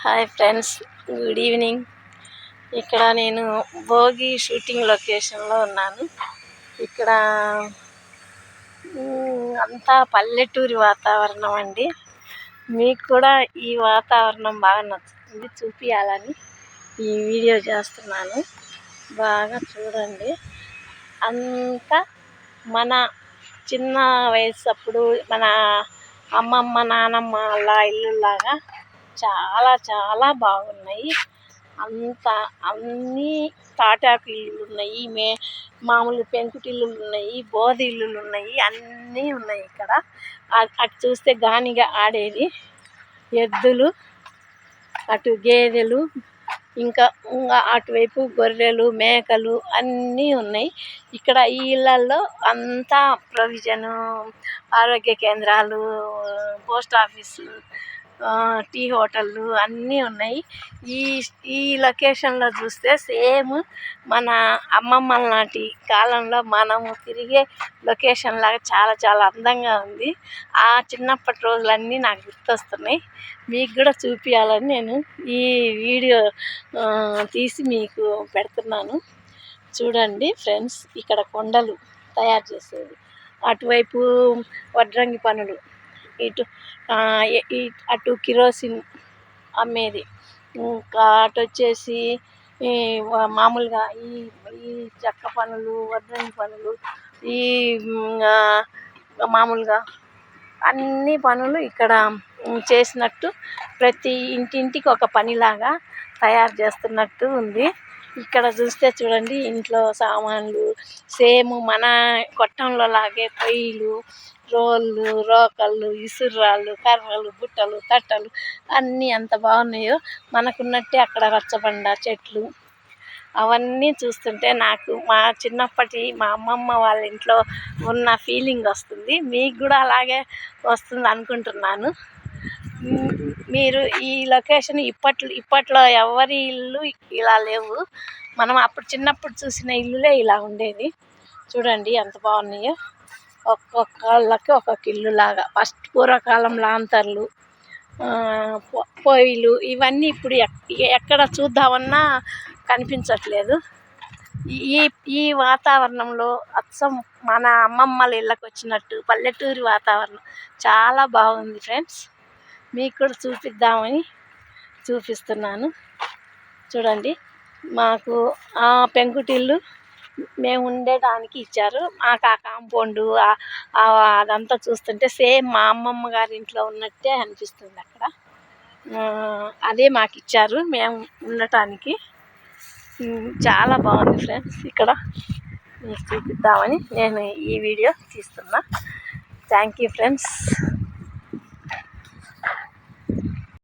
Hi friends, good evening. ఇక్కడ నేను Bhogi shooting లొకేషన్లో ఉన్నాను. ఇక్కడ అంతా పల్లెటూరి వాతావరణం అండి. మీకు కూడా ఈ వాతావరణం బాగా నచ్చుతుంది, చూపించాలని ఈ వీడియో చేస్తున్నాను. బాగా చూడండి. అంతా మన చిన్న వయసు అప్పుడు మన అమ్మమ్మ నానమ్మ అలా ఇల్లులాగా చాలా చాలా బాగున్నాయి. అన్నీ తాటాకు ఇల్లులు ఉన్నాయి, మామూలు పెంకుటిల్లులు ఉన్నాయి, బోధి ఇల్లులు ఉన్నాయి, అన్నీ ఉన్నాయి ఇక్కడ. అటు చూస్తే గానిగా ఆడేది ఎద్దులు, అటు గేదెలు, ఇంకా అటువైపు గొర్రెలు, మేకలు అన్నీ ఉన్నాయి. ఇక్కడ ఈ ఇళ్ళల్లో అంతా ప్రొవిజను, ఆరోగ్య కేంద్రాలు, పోస్ట్ ఆఫీసు, టీ హోటళ్ళు అన్నీ ఉన్నాయి. ఈ లొకేషన్లో చూస్తే సేమ్ మన అమ్మమ్మల నాటి కాలంలో మనము తిరిగే లొకేషన్ లాగా చాలా చాలా అందంగా ఉంది. ఆ చిన్నప్పటి రోజులన్నీ నాకు గుర్తొస్తున్నాయి. మీకు కూడా చూపించాలని నేను ఈ వీడియో తీసి మీకు పెడుతున్నాను. చూడండి ఫ్రెండ్స్, ఇక్కడ కొండలు తయారు చేసేది, అటువైపు వడ్రంగి పనులు, అటు కిరోసిన్ అమ్మేది, ఇంకా అటు వచ్చేసి మామూలుగా ఈ చెక్క పనులు, వడ్రంగి పనులు, ఈ మామూలుగా అన్ని పనులు ఇక్కడ చేసినట్టు ప్రతి ఇంటింటికి ఒక పనిలాగా తయారు చేస్తున్నట్టు ఉంది. ఇక్కడ చూస్తే చూడండి, ఇంట్లో సామాన్లు సేమ్ మన కొట్టంలో లాగే పొయ్యిలు, రోళ్ళు, రోకళ్ళు, ఇసుర్రాళ్ళు, కర్రలు, బుట్టలు, తట్టలు అన్నీ ఎంత బాగున్నాయో. మనకున్నట్టే అక్కడ రచ్చబండ చెట్లు అవన్నీ చూస్తుంటే నాకు మా చిన్నప్పటి మా అమ్మమ్మ వాళ్ళ ఇంట్లో ఉన్న ఫీలింగ్ వస్తుంది. మీకు కూడా అలాగే వస్తుంది అనుకుంటున్నాను. మీరు ఈ లొకేషన్ ఇప్పట్లో ఎవరి ఇల్లు ఇలా లేవు. మనం అప్పుడు చిన్నప్పుడు చూసిన ఇల్లులే ఇలా ఉండేది. చూడండి ఎంత బాగున్నాయో. ఒక్కొక్కళ్ళకి ఒక్కొక్క ఇల్లు లాగా. ఫస్ట్ పూర్వకాలం లాంతర్లు, పొయ్యిలు ఇవన్నీ ఇప్పుడు ఎక్కడ చూద్దామన్నా కనిపించట్లేదు. ఈ వాతావరణంలో అచ్చం మన అమ్మమ్మల ఇళ్ళకి వచ్చినట్టు పల్లెటూరి వాతావరణం చాలా బాగుంది ఫ్రెండ్స్. మీకు కూడా చూపిద్దామని చూపిస్తున్నాను. చూడండి, మాకు ఆ పెంకుటిల్లు మేము ఉండేదానికి ఇచ్చారు. మాకు ఆ కాంపౌండు అదంతా చూస్తుంటే సేమ్ మా అమ్మమ్మ గారి ఇంట్లో ఉన్నట్టే అనిపిస్తుంది. అక్కడ అదే మాకు ఇచ్చారు మేము ఉండటానికి. చాలా బాగుంది ఫ్రెండ్స్. ఇక్కడ మీకు చూపిద్దామని నేను ఈ వీడియో తీస్తున్నా. Thank you friends.